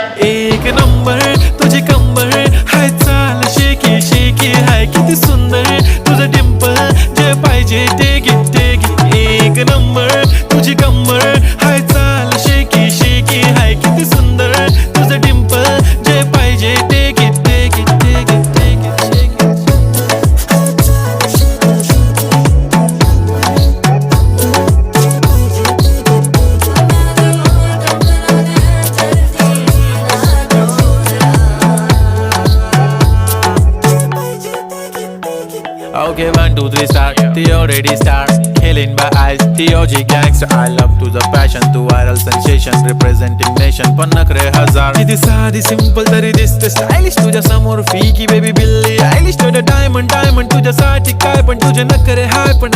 एक नंबर तुझी कंबर हाय, चाल शेकी शेकी हाय, किती सुंदर तुझं डिंपल, जे पाहिजे ते घे. एक नंबर तुझी कंबर हाय, चाल शेकी शेकी हाय, किती सुंदर तुझं डिंपल, जे पाहिजे ते घे. Okay, 1, 2, 3 start. The already start. Killing by eyes. The OG gangster. I love to the passion, to viral sensation, representing nation. पन्नकरे हजार. किती साधी simple तरी दिसते stylish तुझ्या समोर फीकी baby बिल्ली. Stylish to the diamond तुझ्यासाठी काय पण तुझे नखरे हाय पण